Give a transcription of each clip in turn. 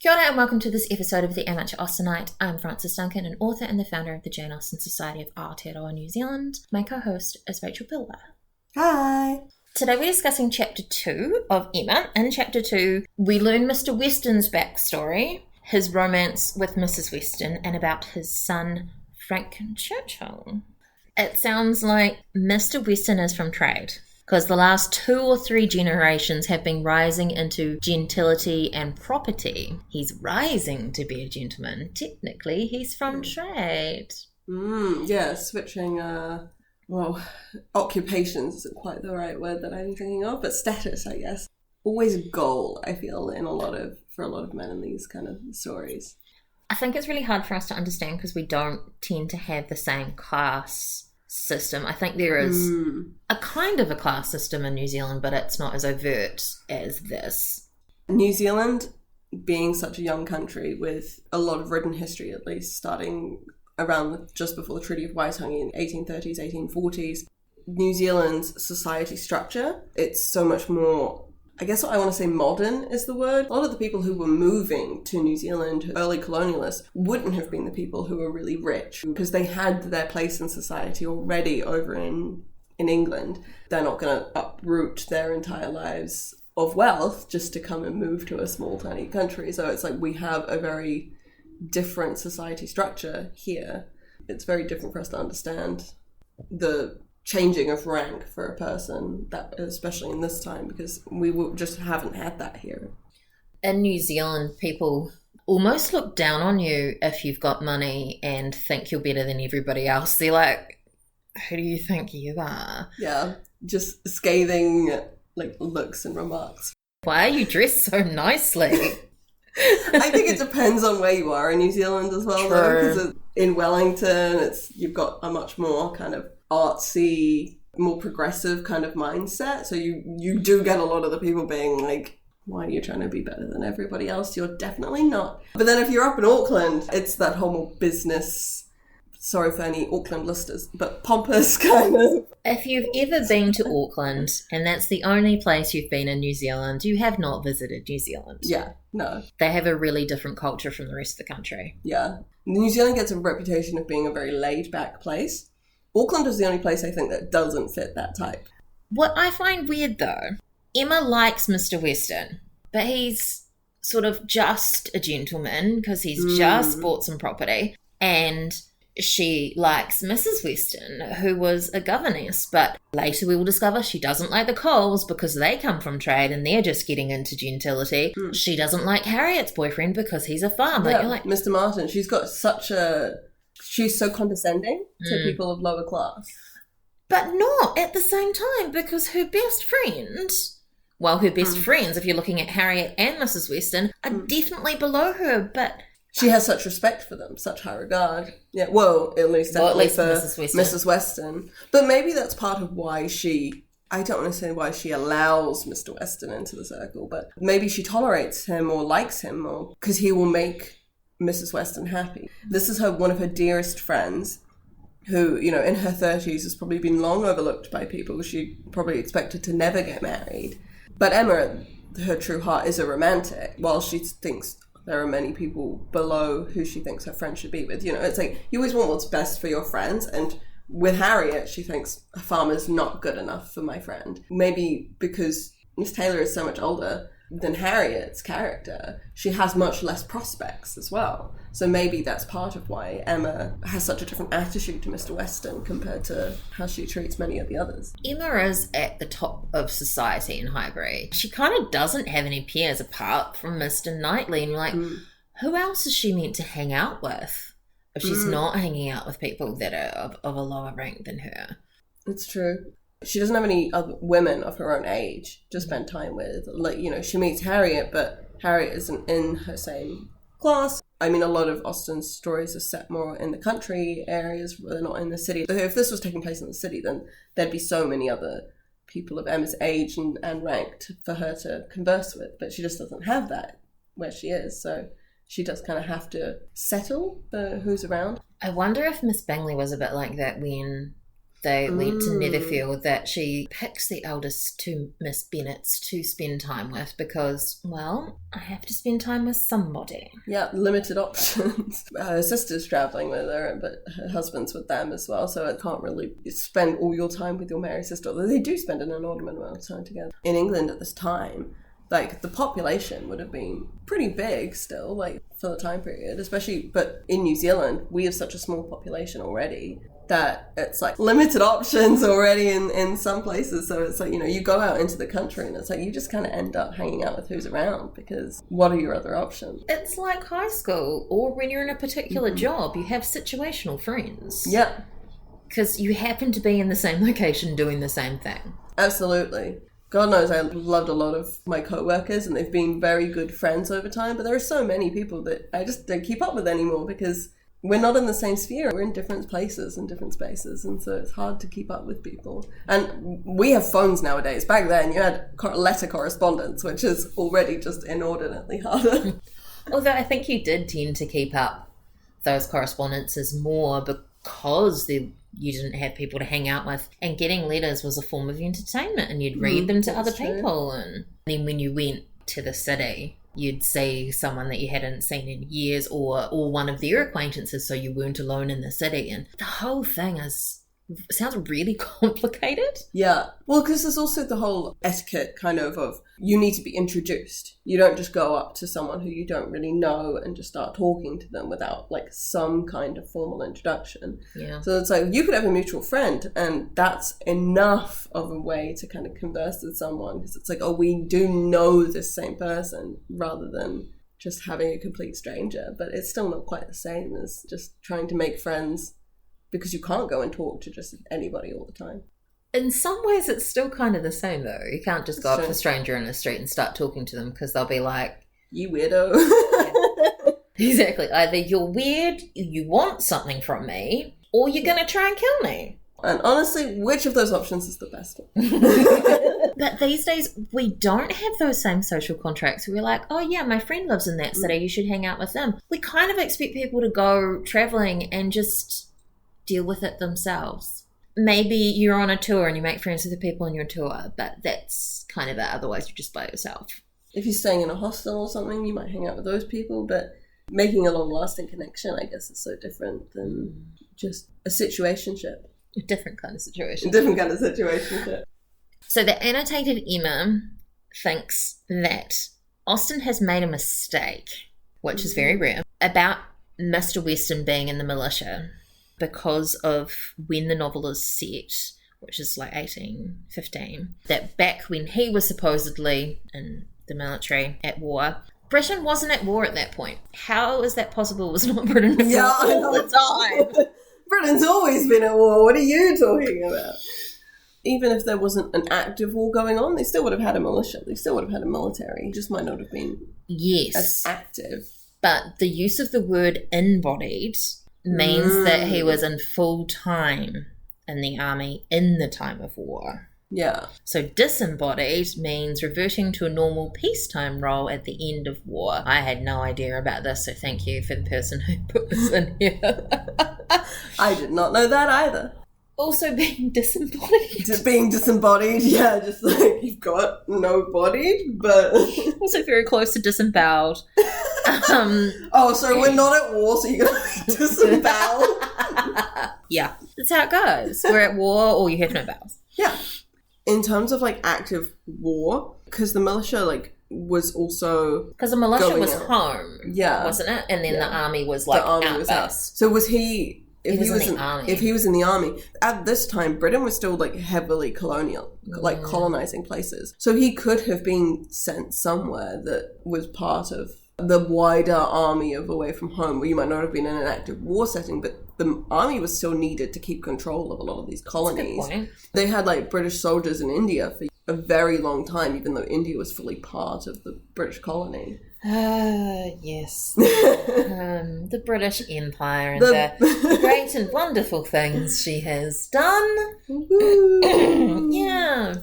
Kia ora and welcome to this episode of The Amateur Austenite. I'm Frances Duncan, an author and the founder of the Jane Austen Society of Aotearoa New Zealand. My co-host is Rachel Pillar. Hi! Today we're discussing Chapter 2 of Emma. In Chapter 2, we learn Mr. Weston's backstory, his romance with Mrs. Weston, and about his son, Frank Churchill. It sounds like Mr. Weston is from trade, because the last 2 or 3 generations have been rising into gentility and property. He's rising to be a gentleman. Technically, he's from trade. Yeah, switching, occupations isn't quite the right word that I'm thinking of, but status, I guess. Always a goal, I feel, for a lot of men in these kind of stories. I think it's really hard for us to understand because we don't tend to have the same class system. I think there is a kind of a class system in New Zealand, but it's not as overt as this. New Zealand, being such a young country with a lot of written history, at least starting around just before the Treaty of Waitangi in 1830s, 1840s, New Zealand's society structure, it's so much more, I guess what I want to say modern is the word. A lot of the people who were moving to New Zealand, early colonialists, wouldn't have been the people who were really rich because they had their place in society already over in England. They're not going to uproot their entire lives of wealth just to come and move to a small, tiny country. So it's like we have a very different society structure here. It's very different for us to understand the changing of rank for a person, that especially in this time, because we just haven't had that here. In New Zealand, people almost look down on you if you've got money and think you're better than everybody else. They're like, who do you think you are? Yeah, just scathing looks and remarks. Why are you dressed so nicely? I think it depends on where you are in New Zealand as well, though, because in Wellington, you've got a much more kind of artsy, more progressive kind of mindset. So you do get a lot of the people being like, why are you trying to be better than everybody else? You're definitely not. But then if you're up in Auckland, it's that whole more business, sorry for any Auckland listeners, but pompous kind of. If you've ever been to Auckland, and that's the only place you've been in New Zealand, you have not visited New Zealand. Yeah, no. They have a really different culture from the rest of the country. Yeah. New Zealand gets a reputation of being a very laid-back place. Auckland is the only place I think that doesn't fit that type. What I find weird, though, Emma likes Mr. Weston, but he's sort of just a gentleman because he's just bought some property, and she likes Mrs. Weston, who was a governess, but later we will discover she doesn't like the Coles because they come from trade and they're just getting into gentility. She doesn't like Harriet's boyfriend because he's a farmer. Yeah, You're like, Mr. Martin, she's so condescending to people of lower class. But not at the same time, because her best friends, if you're looking at Harriet and Mrs. Weston, are definitely below her, but she has such respect for them, such high regard. Yeah, well, at least for Mrs. Weston. But maybe that's part of why I don't want to say why she allows Mr. Weston into the circle, but maybe she tolerates him or likes him more because he will make Mrs. Weston happy. This is one of her dearest friends who, in her 30s has probably been long overlooked by people. She probably expected to never get married. But Emma, her true heart, is a romantic, while she thinks there are many people below who she thinks her friend should be with. It's like you always want what's best for your friends, and with Harriet, she thinks a farmer's not good enough for my friend. Maybe because Miss Taylor is so much older than Harriet's character, she has much less prospects as well. So maybe that's part of why Emma has such a different attitude to Mr. Weston compared to how she treats many of the others. Emma is at the top of society in Highbury. She kind of doesn't have any peers apart from Mr. Knightley, and you're like, who else is she meant to hang out with if she's not hanging out with people that are of a lower rank than her? It's true. She doesn't have any other women of her own age to spend time with. She meets Harriet, but Harriet isn't in her same class. I mean, a lot of Austen's stories are set more in the country areas where they're not in the city. So if this was taking place in the city, then there'd be so many other people of Emma's age and rank for her to converse with. But she just doesn't have that where she is. So she does kind of have to settle for who's around. I wonder if Miss Bingley was a bit like that when They went to Netherfield, that she picks the eldest two Miss Bennets to spend time with because, well, I have to spend time with somebody. Yeah, limited options. Her sister's travelling with her, but her husband's with them as well, so it can't really spend all your time with your married sister, although they do spend an inordinate amount of time together. In England at this time, like, the population would have been pretty big still, like, for the time period, especially, but in New Zealand, we have such a small population already that it's like limited options already in some places. So it's like, you know, you go out into the country and it's like you just kind of end up hanging out with who's around because what are your other options? It's like high school, or when you're in a particular job, you have situational friends. Yeah. Because you happen to be in the same location doing the same thing. Absolutely. God knows I loved a lot of my co-workers and they've been very good friends over time, but there are so many people that I just don't keep up with anymore because we're not in the same sphere. We're in different places and different spaces, and so it's hard to keep up with people. And we have phones nowadays. Back then, you had letter correspondence, which is already just inordinately harder. Although I think you did tend to keep up those correspondences more because you didn't have people to hang out with, and getting letters was a form of entertainment, and you'd read them to other people. And then when you went to the city, you'd see someone that you hadn't seen in years or one of their acquaintances, so you weren't alone in the city. And the whole thing sounds really complicated. Yeah. Well, because there's also the whole etiquette kind of you need to be introduced. You don't just go up to someone who you don't really know and just start talking to them without like some kind of formal introduction. Yeah. So it's like you could have a mutual friend and that's enough of a way to kind of converse with someone, because it's like, oh, we do know this same person, rather than just having a complete stranger. But it's still not quite the same as just trying to make friends, because you can't go and talk to just anybody all the time. In some ways, it's still kind of the same, though. You can't just go up to a stranger in the street and start talking to them, because they'll be like, you weirdo. Exactly. Either you're weird, you want something from me, or you're going to try and kill me. And honestly, which of those options is the best one? But these days, we don't have those same social contracts. We're like, oh yeah, my friend lives in that city, you should hang out with them. We kind of expect people to go travelling and just deal with it themselves. Maybe you're on a tour and you make friends with the people on your tour, but that's kind of it. Otherwise, you're just by yourself. If you're staying in a hostel or something, you might hang out with those people, but making a long-lasting connection, I guess, is so different than just a situationship. A different kind of situation. A different kind of situationship. So the annotated Emma thinks that Austen has made a mistake, which is very rare, about Mr. Weston being in the militia, because of when the novel is set, which is like 1815, that back when he was supposedly in the military at war, Britain wasn't at war at that point. How is that possible? Was not Britain at war all the time? Britain's always been at war. What are you talking about? Even if there wasn't an active war going on, they still would have had a militia. They still would have had a military. It just might not have been as active. But the use of the word embodied means that he was in full time in the army in the time of war. Yeah. So disembodied means reverting to a normal peacetime role at the end of war. I had no idea about this, so thank you for the person who put this in here. I did not know that either. Also being disembodied. Being disembodied, yeah, just like you've got no body, but... Also very close to disemboweled. So we're not at war, so you're going to be disemboweled? Yeah, that's how it goes. We're at war or you have no bowels. Yeah. In terms of, like, active war, because the militia, like, was also... Because the militia was home, yeah, wasn't it? And then the army was, like, the army was out. So was he... If he was in the army. If he was in the army, at this time, Britain was still like heavily colonial, like colonizing places. So he could have been sent somewhere that was part of the wider army of away from home, where you might not have been in an active war setting, but the army was still needed to keep control of a lot of these colonies. That's a good point. They had like British soldiers in India for a very long time, even though India was fully part of the British colony. Yes. The British Empire and the great and wonderful things she has done. Yeah.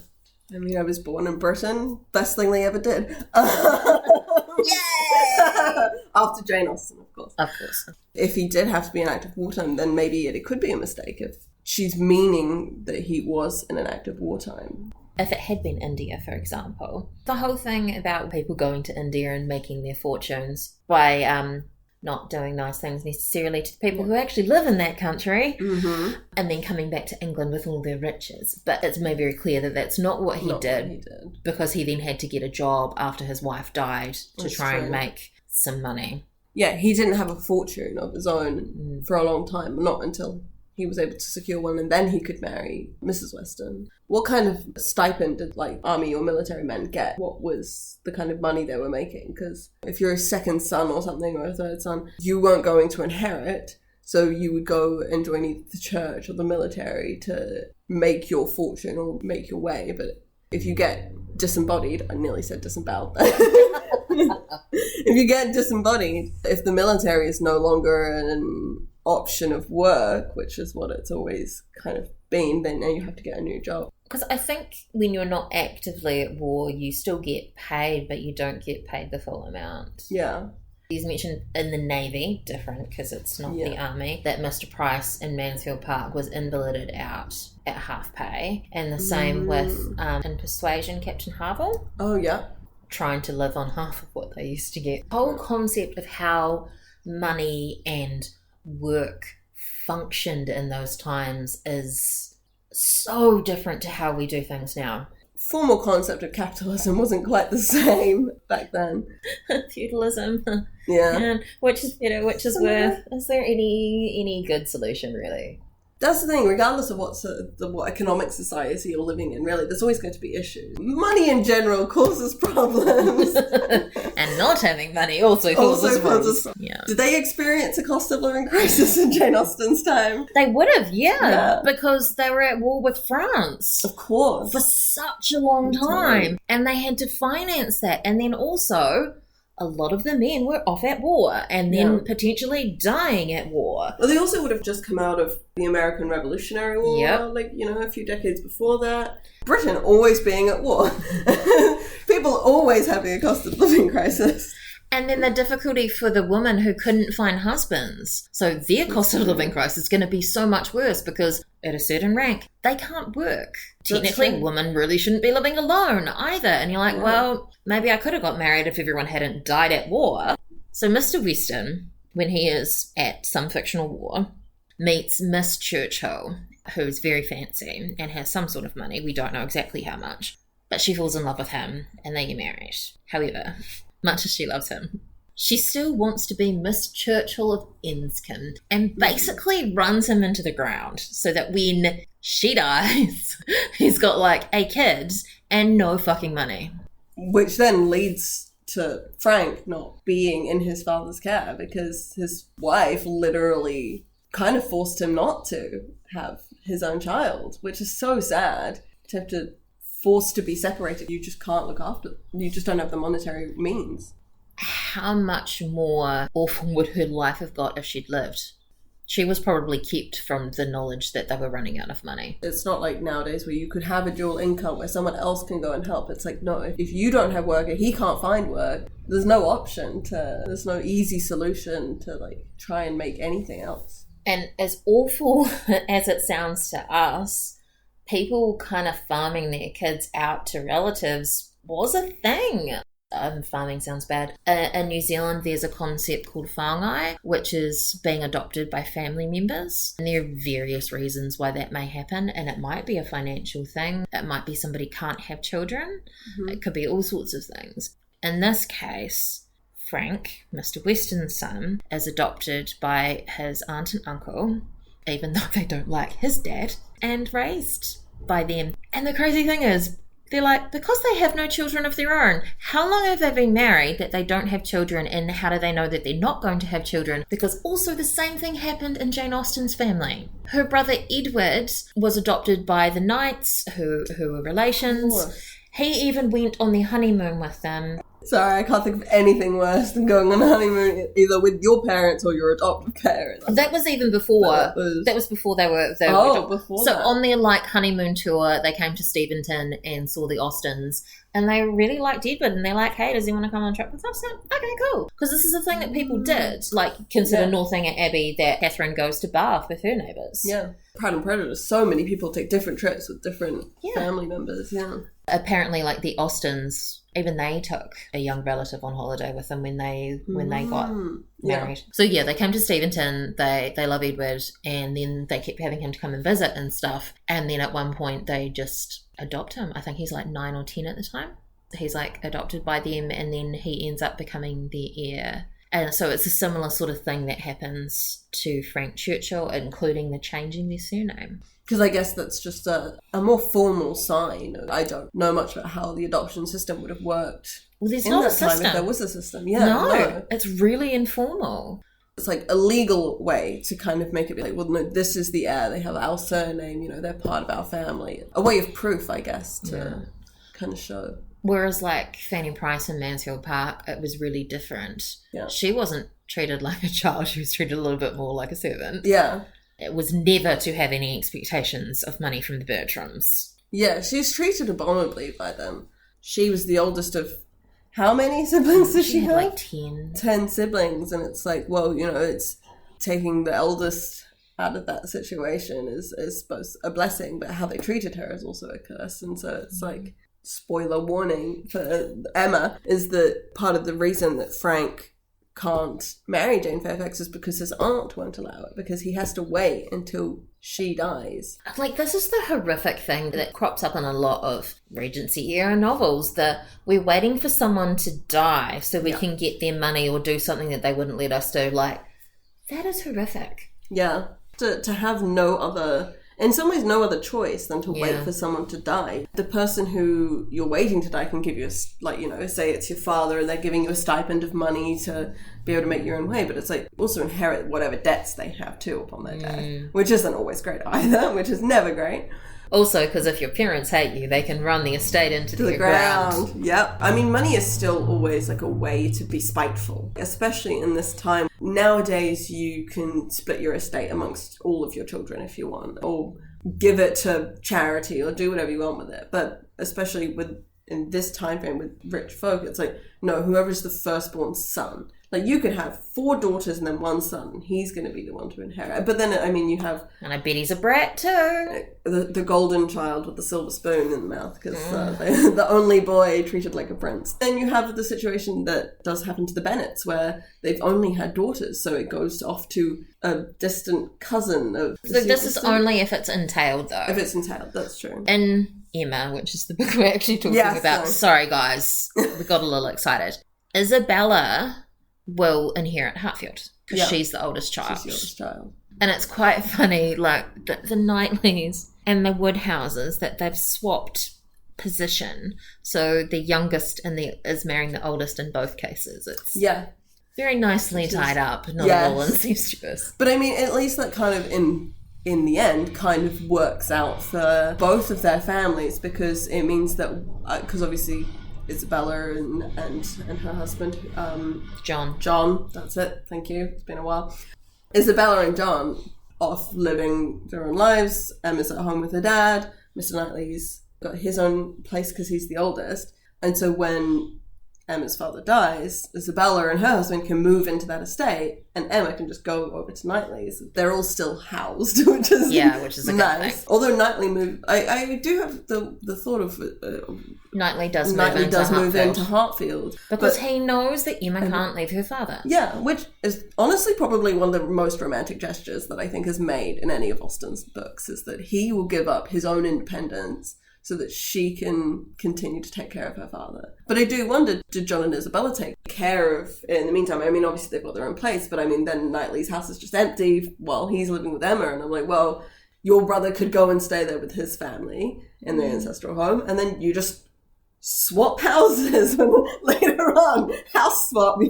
I mean, I was born in Britain. Best thing they ever did. Yay! After Jane Austen, of course. Of course. If he did have to be in active wartime, then maybe it could be a mistake if she's meaning that he was in an active wartime. If it had been India, for example, the whole thing about people going to India and making their fortunes by not doing nice things necessarily to the people who actually live in that country, and then coming back to England with all their riches. But it's made very clear that that's not what he did, because he then had to get a job after his wife died to try and make some money. Yeah, he didn't have a fortune of his own for a long time, not until he was able to secure one, and then he could marry Mrs. Weston. What kind of stipend did, like, army or military men get? What was the kind of money they were making? Because if you're a second son or something, or a third son, you weren't going to inherit, so you would go and join either the church or the military to make your fortune or make your way. But if you get disembodied, I nearly said disemboweled. If you get disembodied, if the military is no longer an option of work, which is what it's always kind of been, then now you have to get a new job. Because I think when you're not actively at war, you still get paid, but you don't get paid the full amount. Yeah. He's mentioned in the Navy, different because it's not the Army, that Mr. Price in Mansfield Park was invalided out at half pay. And the same with, in Persuasion, Captain Harville. Oh, yeah. Trying to live on half of what they used to get. The whole concept of how money and work functioned in those times is so different to how we do things now. Formal concept of capitalism wasn't quite the same back then. Feudalism. Yeah. And which is better, which is worse? Is there any good solution, really? That's the thing, regardless of what economic society you're living in, really, there's always going to be issues. Money in general causes problems. And not having money also causes problems. Yeah. Did they experience a cost of living crisis in Jane Austen's time? They would have, yeah, because they were at war with France. Of course. For such a long time. And they had to finance that. And then also, a lot of the men were off at war and then potentially dying at war. Well, they also would have just come out of the American Revolutionary War, a few decades before that. Britain always being at war. People always having a cost of living crisis. And then the difficulty for the women who couldn't find husbands. So their cost of living crisis is going to be so much worse because at a certain rank, they can't work. Technically, women really shouldn't be living alone either. And you're like, well, maybe I could have got married if everyone hadn't died at war. So Mr. Weston, when he is at some fictional war, meets Miss Churchill, who's very fancy and has some sort of money. We don't know exactly how much. But she falls in love with him and they get married. However, much as she loves him, she still wants to be Miss Churchill of Enscombe and basically runs him into the ground so that when she dies, he's got like a kid and no fucking money. Which then leads to Frank not being in his father's care because his wife literally kind of forced him not to have his own child, which is so sad to have to force to be separated. You just can't look after them. You just don't have the monetary means. How much more awful would her life have got if she'd lived? She was probably kept from the knowledge that they were running out of money. It's not like nowadays where you could have a dual income where someone else can go and help. It's like, no, if you don't have work and he can't find work, there's no there's no easy solution to like try and make anything else. And as awful as it sounds to us, people kind of farming their kids out to relatives was a thing. Farming sounds bad. In New Zealand, there's a concept called whāngai, which is being adopted by family members. And there are various reasons why that may happen, and it might be a financial thing. It might be somebody can't have children. It could be all sorts of things. In this case, Frank, Mr. Weston's son, is adopted by his aunt and uncle, even though they don't like his dad, and raised by them. And the crazy thing is, they're like, because they have no children of their own, how long have they been married that they don't have children, and how do they know that they're not going to have children? Because also the same thing happened in Jane Austen's family. Her brother Edward was adopted by the Knights, who were relations. He even went on their honeymoon with them. Sorry, I can't think of anything worse than going on a honeymoon either with your parents or your adoptive parents. That was even before. That was before they were before so that. On their honeymoon tour, they came to Steventon and saw the Austens. And they really liked Edward, and they're like, hey, does he want to come on a trip with us? And, okay, cool. Because this is a thing that people did. Like, consider Northanger Abbey that Catherine goes to Bath with her neighbours. Yeah. Pride and Prejudice, so many people take different trips with different family members, Apparently, like, the Austens, even they took a young relative on holiday with them when they got married. So, they came to Steventon, they love Edward, and then they kept having him to come and visit and stuff. And then at one point, they just adopt him. I think he's like 9 or 10 at the time. He's like adopted by them, and then he ends up becoming their heir. And so it's a similar sort of thing that happens to Frank Churchill, including the changing their surname. Because I guess that's just a more formal sign. I don't know much about how the adoption system would have worked. Well, there's not a system. If there was a system. No, it's really informal. It's like a legal way to kind of make it be like, well, no, this is the heir. They have our surname, they're part of our family. A way of proof, I guess, to kind of show. Whereas like Fanny Price in Mansfield Park, it was really different. Yeah. She wasn't treated like a child. She was treated a little bit more like a servant. Yeah. It was never to have any expectations of money from the Bertrams. Yeah, she's treated abominably by them. She was the oldest of... How many siblings does she have? Like 10. 10 siblings, and it's like, well, it's taking the eldest out of that situation is both a blessing, but how they treated her is also a curse. And so it's like, spoiler warning for Emma, is that part of the reason that Frank can't marry Jane Fairfax is because his aunt won't allow it, because he has to wait until she dies. Like, this is the horrific thing that crops up in a lot of Regency era novels, that we're waiting for someone to die so we can get their money or do something that they wouldn't let us do. Like, that is horrific. Yeah. To have no other... In some ways, no other choice than to wait for someone to die. The person who you're waiting to die can give you, say it's your father and they're giving you a stipend of money to be able to make your own way, but it's like also inherit whatever debts they have too upon their death, which isn't always great either, which is never great. Also, because if your parents hate you, they can run the estate into the ground. Yep. I mean, money is still always like a way to be spiteful, especially in this time. Nowadays, you can split your estate amongst all of your children if you want, or give it to charity, or do whatever you want with it. But especially in this time frame with rich folk, it's like, no, whoever's the firstborn son. Like, you could have 4 daughters and then 1 son, and he's going to be the one to inherit. But then, I mean, you have... And I bet he's a brat, too. The golden child with the silver spoon in the mouth, because the only boy treated like a prince. Then you have the situation that does happen to the Bennets, where they've only had daughters, so it goes off to a distant cousin of... So this is only if it's entailed, though. If it's entailed, that's true. In Emma, which is the book we're actually talking about... Sorry, guys. We got a little excited. Isabella will inherit Hartfield because she's the oldest child. She's the oldest child. And it's quite funny, like, the Knightleys and the Woodhouses, that they've swapped position. So the youngest is marrying the oldest in both cases. It's very nicely tied up, not at all incestuous. But I mean, at least that kind of, in the end, kind of works out for both of their families, because it means that, because obviously... Isabella and her husband, John, that's it, thank you, it's been a while. Isabella and John off living their own lives. Emma's at home with her dad. Mr. Knightley's got his own place because he's the oldest, and so when Emma's father dies, Isabella and her husband can move into that estate, and Emma can just go over to Knightley's. They're all still housed, which is a nice. Good thing. Although Knightley moved, I do have the thought of Knightley does move into Hartfield because he knows that Emma can't leave her father. Yeah, which is honestly probably one of the most romantic gestures that I think is made in any of Austen's books, is that he will give up his own independence so that she can continue to take care of her father. But I do wonder, did John and Isabella take care of it in the meantime? I mean, obviously they've got their own place, but I mean, then Knightley's house is just empty while he's living with Emma, and I'm like, well, your brother could go and stay there with his family in their ancestral home, and then you just swap houses later on. House swap,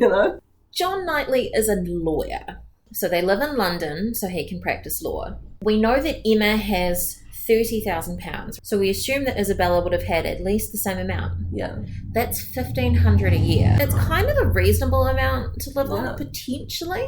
John Knightley is a lawyer. So they live in London so he can practice law. We know that Emma has £30,000. So we assume that Isabella would have had at least the same amount. Yeah. That's $1,500 a year. It's kind of a reasonable amount to live on, potentially.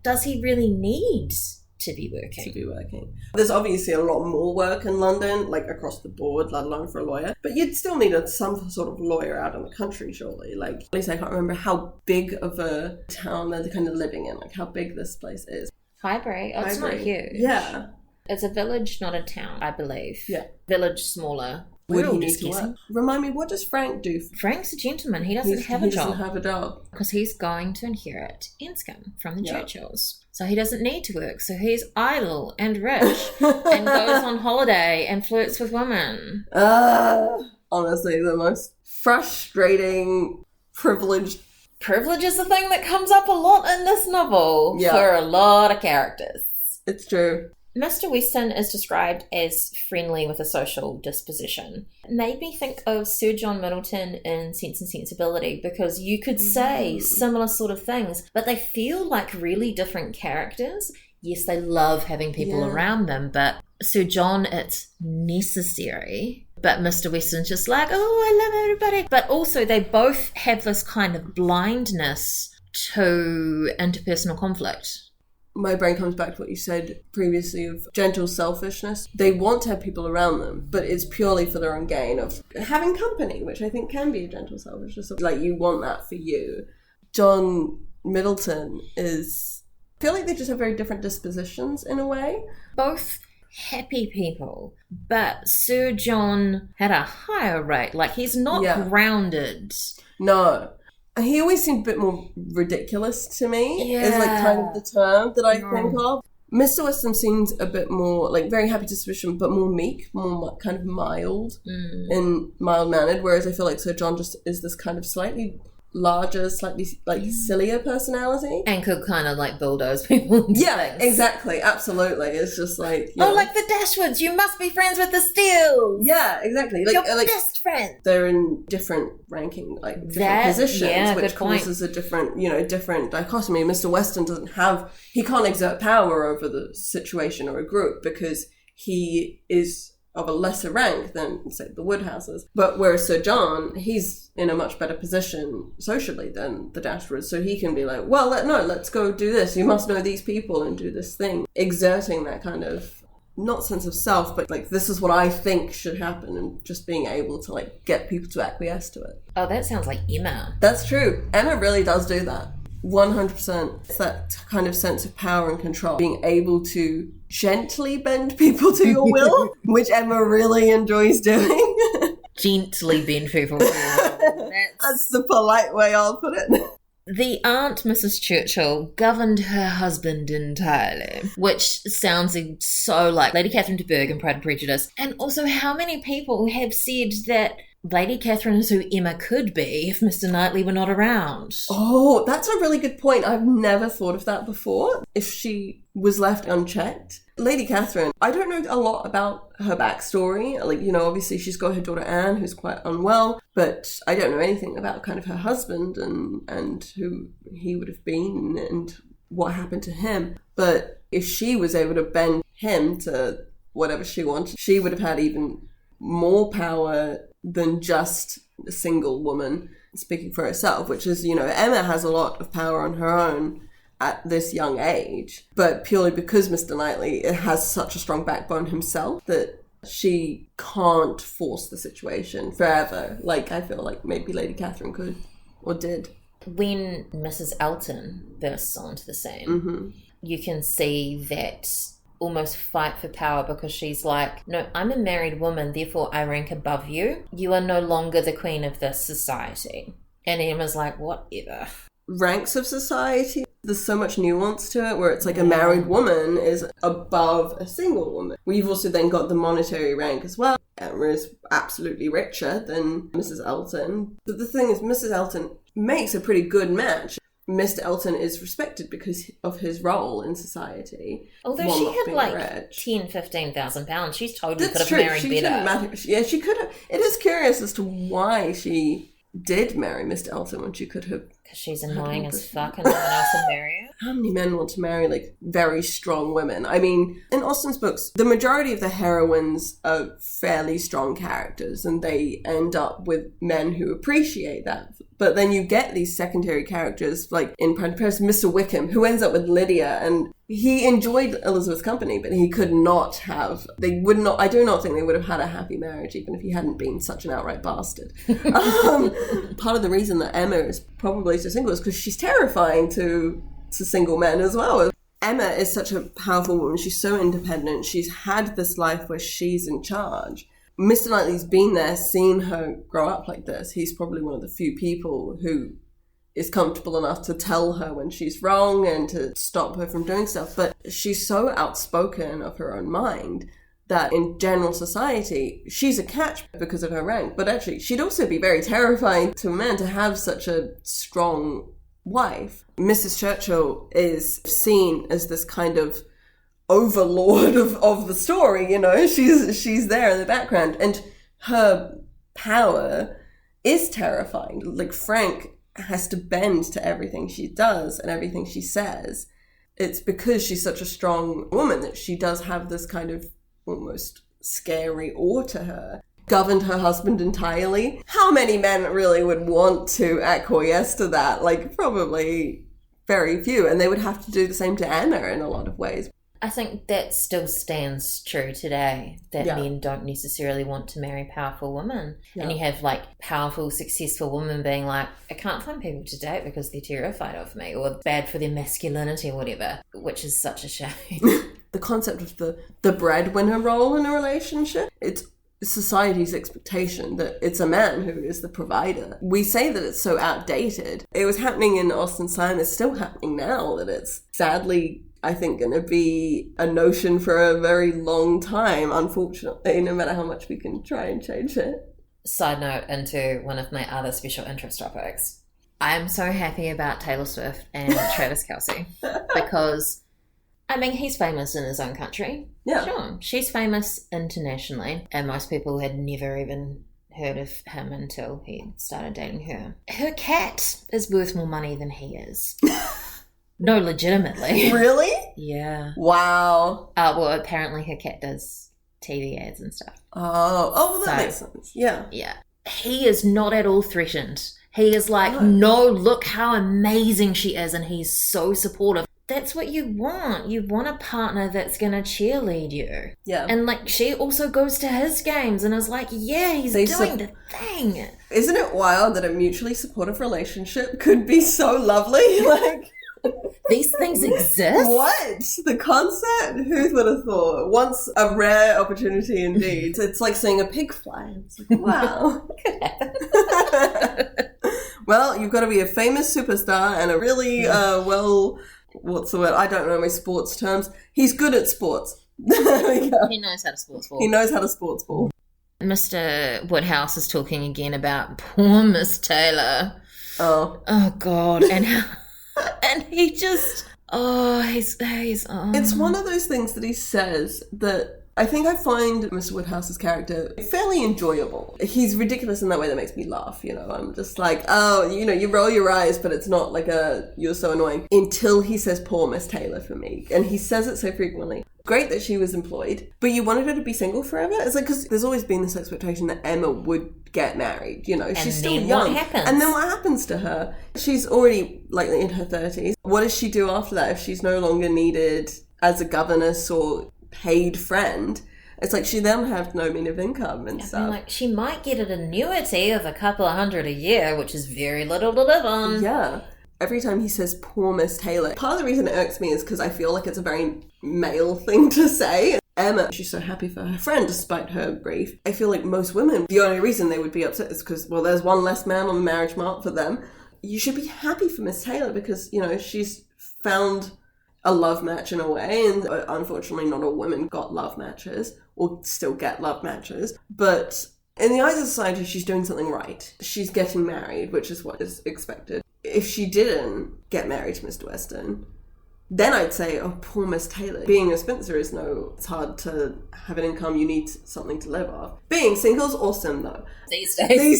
Does he really need to be working. There's obviously a lot more work in London, like across the board, let alone for a lawyer. But you'd still need some sort of lawyer out in the country, surely. Like, at least I can't remember how big of a town they're kind of living in, like how big this place is. Highbury? Oh, it's not huge. Yeah. It's a village, not a town, I believe. Yeah. Village, smaller. Would he need to work? Remind me, what does Frank do? Frank's a gentleman. He doesn't have a job. He doesn't have a job. Because he's going to inherit Enscombe from the Churchills. So he doesn't need to work. So he's idle and rich and goes on holiday and flirts with women. Honestly, the most frustrating privilege. Privilege is the thing that comes up a lot in this novel for a lot of characters. It's true. Mr. Weston is described as friendly with a social disposition. It made me think of Sir John Middleton in Sense and Sensibility, because you could say similar sort of things, but they feel like really different characters. Yes, they love having people around them, but Sir John, it's necessary. But Mr. Weston's just like, oh, I love everybody. But also they both have this kind of blindness to interpersonal conflict. My brain comes back to what you said previously of gentle selfishness. They want to have people around them, but it's purely for their own gain of having company, which I think can be a gentle selfishness. Like, you want that for you. John Middleton is... I feel like they just have very different dispositions in a way. Both happy people, but Sir John had a higher rate. Like, he's not grounded. No. He always seemed a bit more ridiculous to me, is like kind of the term that I think of. Mr. Weston seems a bit more, like, very happy disposition, but more meek, more kind of mild and mild-mannered, whereas I feel like Sir John just is this kind of slightly larger, slightly, like, sillier personality. And could kind of, like, bulldoze people. Yeah, exactly, absolutely. It's just like... like the Dashwoods, you must be friends with the Steeles. Yeah, exactly. Like, your best friend. They're in different ranking, like, different positions, which causes a different, different dichotomy. Mr. Weston he can't exert power over the situation or a group because he is of a lesser rank than, say, the Woodhouses. But whereas Sir John, he's in a much better position socially than the Dashwoods, so he can be like, well, let's go do this. You must know these people and do this thing. Exerting that kind of, not sense of self, but like, this is what I think should happen, and just being able to, like, get people to acquiesce to it. Oh, that sounds like Emma. That's true. Emma really does do that. 100%. It's that kind of sense of power and control. Being able to gently bend people to your will, which Emma really enjoys doing. Gently bend people to your will. That's the polite way I'll put it. The aunt, Mrs. Churchill, governed her husband entirely, which sounds so like Lady Catherine de Bourgh in Pride and Prejudice. And also, how many people have said that Lady Catherine is who Emma could be if Mr. Knightley were not around? Oh, that's a really good point. I've never thought of that before. If she was left unchecked. Lady Catherine, I don't know a lot about her backstory. Like, obviously she's got her daughter Anne, who's quite unwell, but I don't know anything about kind of her husband and who he would have been and what happened to him. But if she was able to bend him to whatever she wanted, she would have had even more power than just a single woman speaking for herself, which is, Emma has a lot of power on her own at this young age, but purely because Mr. Knightley has such a strong backbone himself that she can't force the situation forever. Like, I feel like maybe Lady Catherine could, or did. When Mrs. Elton bursts onto the scene, you can see that almost fight for power, because she's like, no, I'm a married woman, therefore I rank above you. You are no longer the queen of this society. And Emma's like, whatever. Ranks of society? There's so much nuance to it, where it's like a married woman is above a single woman. We've also then got the monetary rank as well. Emma is absolutely richer than Mrs. Elton. But the thing is, Mrs. Elton makes a pretty good match. Mr. Elton is respected because of his role in society. Although she had like £10,000-15,000, she's totally could have married better. She could have. It is curious as to why she did marry Mr. Elton when she could have. Because she's annoying as fuck and no one else will marry her. How many men want to marry, like, very strong women? I mean, in Austen's books, the majority of the heroines are fairly strong characters, and they end up with men who appreciate that. But then you get these secondary characters, like in Pride and Prejudice, Mr. Wickham, who ends up with Lydia, and he enjoyed Elizabeth's company, but he could not have, I do not think they would have had a happy marriage, even if he hadn't been such an outright bastard. Part of the reason that Emma is probably so single is because she's terrifying to single men as well. Emma is such a powerful woman. She's so independent. She's had this life where she's in charge. Mr. Knightley's been there, seen her grow up like this. He's probably one of the few people who is comfortable enough to tell her when she's wrong and to stop her from doing stuff. But she's so outspoken of her own mind that in general society, she's a catch because of her rank. But actually, she'd also be very terrifying to a man to have such a strong wife. Mrs. Churchill is seen as this kind of overlord of the story, you know. She's there in the background, and her power is terrifying. Like, Frank has to bend to everything she does and everything she says. It's because she's such a strong woman that she does have this kind of almost scary awe to her. Governed her husband entirely. How many men really would want to acquiesce to that? Like, probably very few. And they would have to do the same to Emma in a lot of ways. I think that still stands true today, that men don't necessarily want to marry powerful women. Yeah. And you have, like, powerful, successful women being like, I can't find people to date because they're terrified of me, or bad for their masculinity or whatever, which is such a shame. The concept of the breadwinner role in a relationship, it's society's expectation that it's a man who is the provider. We say that it's so outdated. It was happening in Austen's time. It's still happening now, that it's sadly, I think, going to be a notion for a very long time, unfortunately, no matter how much we can try and change it. Side note into one of my other special interest topics. I'm so happy about Taylor Swift and Travis Kelce because, I mean, he's famous in his own country. Yeah. Sure. She's famous internationally, and most people had never even heard of him until he started dating her. Her cat is worth more money than he is. No, legitimately. Really? Yeah. Wow. Well, apparently her cat does TV ads and stuff. Oh, well, that makes sense. Yeah. Yeah. He is not at all threatened. He is like, no, look how amazing she is, and he's so supportive. That's what you want. You want a partner that's going to cheerlead you. Yeah. And, like, she also goes to his games and is like, yeah, he's doing the thing. Isn't it wild that a mutually supportive relationship could be so lovely? Like, these things exist? What? The concept? Who would have thought? Once a rare opportunity indeed. It's like seeing a pig fly. It's like, wow. Well, you've got to be a famous superstar and a really, what's the word? I don't know my sports terms. He's good at sports. There we go. He knows how to sports ball. He knows how to sports ball. Mr. Woodhouse is talking again about poor Miss Taylor. Oh God. And he just, he's It's one of those things that he says that I think I find Mr. Woodhouse's character fairly enjoyable. He's ridiculous in that way that makes me laugh, you know. I'm just like, you roll your eyes, but it's not like you're so annoying. Until he says, poor Miss Taylor for me. And he says it so frequently. Great that she was employed, but you wanted her to be single forever? It's like, because there's always been this expectation that Emma would get married, you know. She's still young. What happens? And then what happens to her? She's already, like, in her 30s. What does she do after that if she's no longer needed as a governess or paid friend? It's like she then have no mean of income and stuff. Like, she might get an annuity of a couple of $100 a year, which is very little to live on. Yeah. Every time he says poor Miss Taylor, part of the reason it irks me is because I feel like it's a very male thing to say. Emma, she's so happy for her friend despite her grief. I feel like most women, the only reason they would be upset is because, well, there's one less man on the marriage mark for them. You should be happy for Miss Taylor because, you know, she's found a love match in a way, and unfortunately not all women got love matches or still get love matches, but in the eyes of society she's doing something right. She's getting married, which is what is expected. If she didn't get married to Mr. Weston, then I'd say, oh, poor Miss Taylor. Being a spinster it's hard to have an income, you need something to live off. Being single's awesome though. These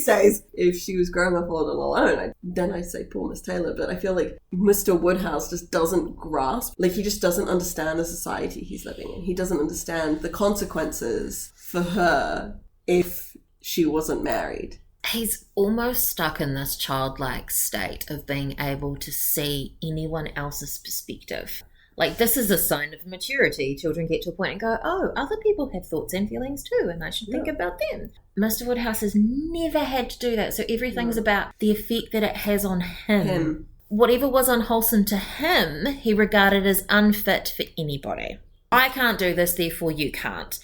days. If she was growing up all alone, then I'd say poor Miss Taylor. But I feel like Mr. Woodhouse just doesn't grasp, like he just doesn't understand the society he's living in. He doesn't understand the consequences for her if she wasn't married. He's almost stuck in this childlike state of being able to see anyone else's perspective. Like, this is a sign of maturity. Children get to a point and go, oh, other people have thoughts and feelings too, and I should think about them. Mr. Woodhouse has never had to do that. So everything's about the effect that it has on him. Whatever was unwholesome to him, he regarded as unfit for anybody. I can't do this, therefore you can't.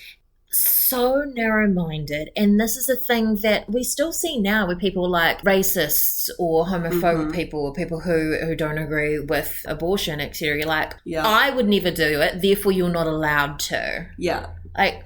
So narrow-minded, and this is a thing that we still see now with people like racists or homophobic people, or people who don't agree with abortion, etc. Like, I would never do it, therefore you're not allowed to. Yeah. Like,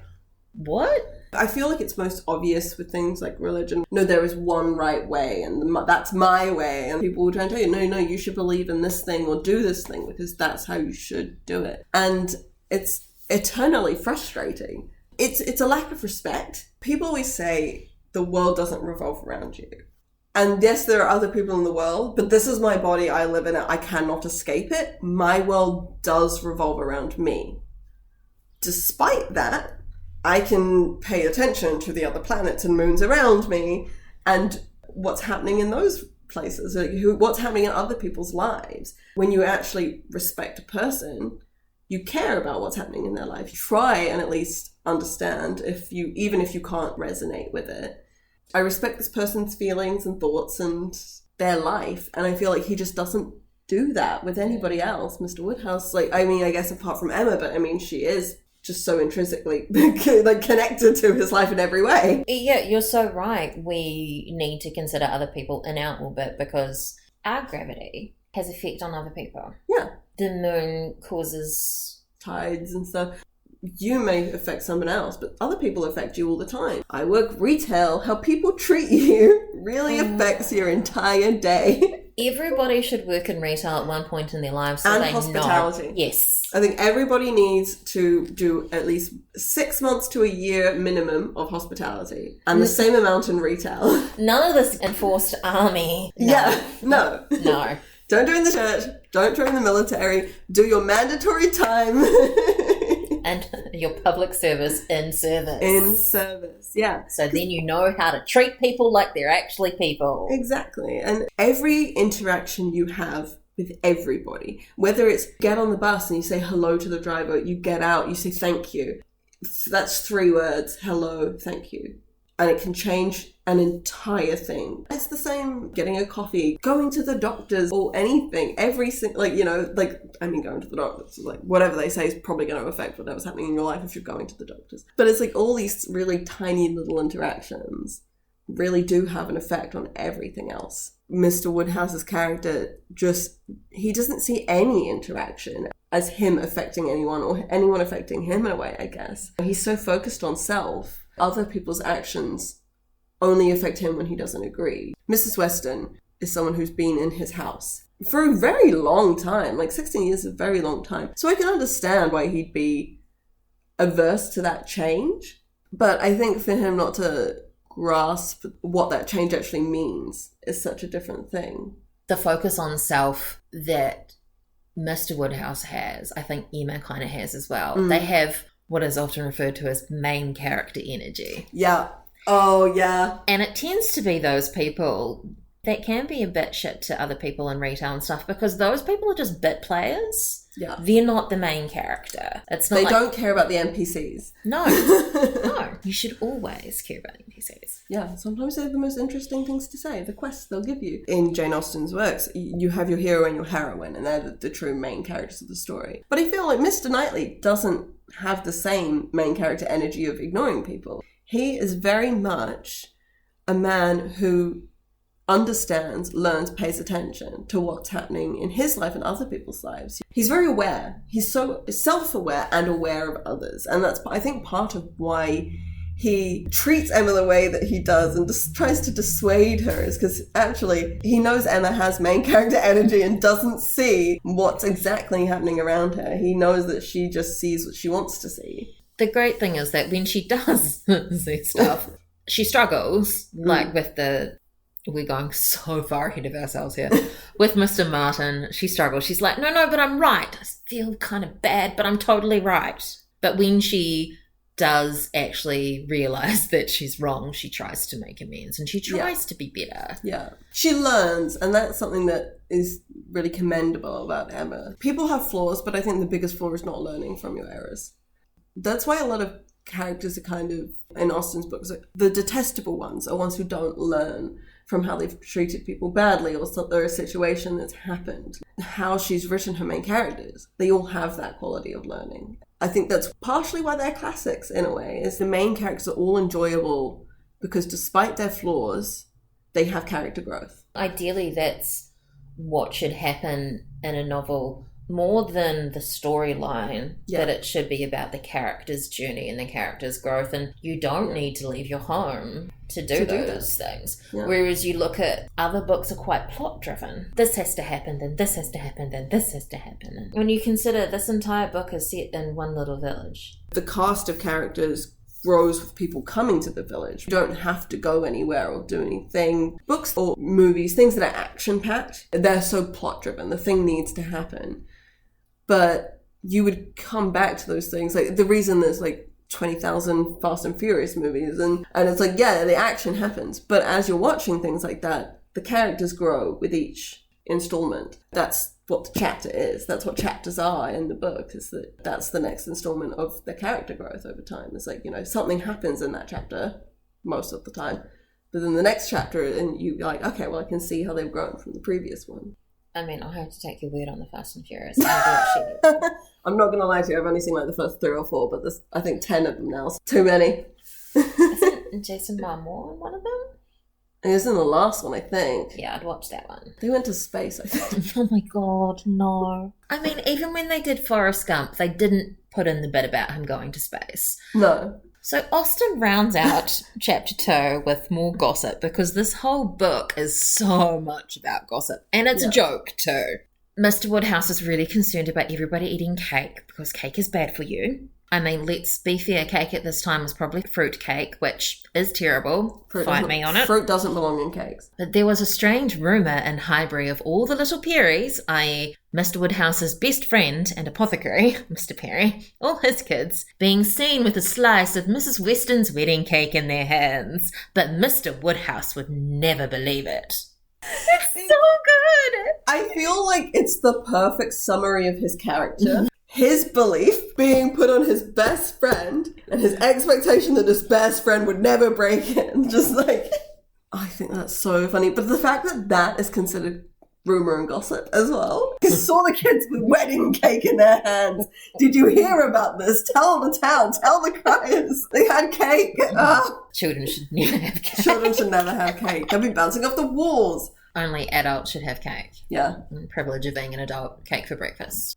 what? I feel like it's most obvious with things like religion. No, there is one right way, and that's my way. And people will try and tell you, no, you should believe in this thing or do this thing because that's how you should do it. And it's eternally frustrating. It's a lack of respect. People always say the world doesn't revolve around you. And yes, there are other people in the world, but this is my body, I live in it, I cannot escape it. My world does revolve around me. Despite that, I can pay attention to the other planets and moons around me and what's happening in those places, what's happening in other people's lives. When you actually respect a person, you care about what's happening in their life. You try and at least understand, even if you can't resonate with it. I respect this person's feelings and thoughts and their life, and I feel like he just doesn't do that with anybody else. Mr. Woodhouse, I guess apart from Emma, but she is just so intrinsically connected to his life in every way. Yeah, you're so right. We need to consider other people in our orbit because our gravity has effect on other people. Yeah. The moon causes tides and stuff. You may affect someone else, but other people affect you all the time. I work retail. How people treat you really affects your entire day. Everybody should work in retail at one point in their lives. So and they hospitality. Know. Yes. I think everybody needs to do at least 6 months to a year minimum of hospitality. And the same amount in retail. None of this enforced army. No. Yeah, no. No. Don't join the church. Don't join the military. Do your mandatory time. And your public service in service. In service, yeah. So then you know how to treat people like they're actually people. Exactly. And every interaction you have with everybody, whether it's get on the bus and you say hello to the driver, you get out, you say thank you. That's 3 words. Hello, thank you. And it can change an entire thing. It's the same getting a coffee, going to the doctors or anything. Going to the doctors, whatever they say is probably going to affect whatever's happening in your life if you're going to the doctors. But it's all these really tiny little interactions really do have an effect on everything else. Mr. Woodhouse's character he doesn't see any interaction as him affecting anyone or anyone affecting him in a way, I guess. He's so focused on self. Other people's actions only affect him when he doesn't agree. Mrs. Weston is someone who's been in his house for a very long time. 16 years is a very long time. So I can understand why he'd be averse to that change. But I think for him not to grasp what that change actually means is such a different thing. The focus on self that Mr. Woodhouse has, I think Emma kind of has as well. They have what is often referred to as main character energy. Yeah. Oh, yeah. And it tends to be those people that can be a bit shit to other people in retail and stuff because those people are just bit players. Yeah. They're not the main character. It's not They don't care about the NPCs. No. No. You should always care about NPCs. Yeah. Sometimes they're the most interesting things to say. The quests they'll give you. In Jane Austen's works, you have your hero and your heroine, and they're the true main characters of the story. But I feel like Mr. Knightley doesn't have the same main character energy of ignoring people. He is very much a man who understands, learns, pays attention to what's happening in his life and other people's lives. He's very aware. He's so self-aware and aware of others. And that's, I think, part of why he treats Emma the way that he does and just tries to dissuade her is because actually he knows Emma has main character energy and doesn't see what's exactly happening around her. He knows that she just sees what she wants to see. The great thing is that when she does see stuff, she struggles, we're going so far ahead of ourselves here. With Mr. Martin, she struggles. She's like, no, but I'm right. I feel kind of bad, but I'm totally right. But when she does actually realise that she's wrong. She tries to make amends and she tries to be better. Yeah. She learns, and that's something that is really commendable about Emma. People have flaws, but I think the biggest flaw is not learning from your errors. That's why a lot of characters are kind of, in Austen's books, the detestable ones are ones who don't learn from how they've treated people badly or a situation that's happened. How she's written her main characters, they all have that quality of learning. I think that's partially why they're classics in a way, is the main characters are all enjoyable because despite their flaws, they have character growth. Ideally, that's what should happen in a novel, more than the storyline, that it should be about the character's journey and the character's growth, and you don't need to leave your home to do those things. Yeah. Whereas you look at other books are quite plot driven. This has to happen, then this has to happen, then this has to happen. And when you consider this entire book is set in one little village. The cast of characters grows with people coming to the village. You don't have to go anywhere or do anything. Books or movies, things that are action-packed, they're so plot-driven. The thing needs to happen. But you would come back to those things. Like, the reason there's like 20,000 Fast and Furious movies, and it's like, yeah, the action happens. But as you're watching things like that, the characters grow with each installment. That's what the chapter is. That's what chapters are in the book, is that's the next installment of the character growth over time. It's like, something happens in that chapter most of the time. But then the next chapter, and you're like, okay, well, I can see how they've grown from the previous one. I mean, I have to take your word on the Fast and Furious. I'm not going to lie to you, I've only seen like the first 3 or 4, but there's, I think, 10 of them now. It's too many. Isn't Jason Momoa in one of them? He was in the last one, I think. Yeah, I'd watch that one. They went to space, I think. Oh my god, no. I mean, even when they did Forrest Gump, they didn't put in the bit about him going to space. No. So Austen rounds out chapter 2 with more gossip, because this whole book is so much about gossip. And it's a joke too. Mr. Woodhouse is really concerned about everybody eating cake, because cake is bad for you. I mean, let's be fair, cake at this time was probably fruit cake, which is terrible. Fight me on it. Fruit doesn't belong in cakes. But there was a strange rumour in Highbury of all the little Perrys, i.e. Mr. Woodhouse's best friend and apothecary, Mr. Perry, all his kids, being seen with a slice of Mrs. Weston's wedding cake in their hands. But Mr. Woodhouse would never believe it. It's so good! I feel like it's the perfect summary of his character. His belief being put on his best friend and his expectation that his best friend would never break it. Just like, I think that's so funny. But the fact that that is considered rumour and gossip as well. Because saw the kids with wedding cake in their hands. Did you hear about this? Tell the town. Tell the criers. They had cake. Children should never have cake. Children should never have cake. They'll be bouncing off the walls. Only adults should have cake. Yeah. The privilege of being an adult. Cake for breakfast.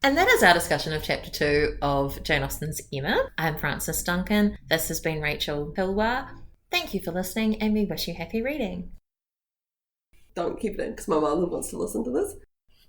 And that is our discussion of Chapter 2 of Jane Austen's Emma. I'm Frances Duncan. This has been Rachel Pilwar. Thank you for listening, and we wish you happy reading. Don't keep it in, because my mother wants to listen to this.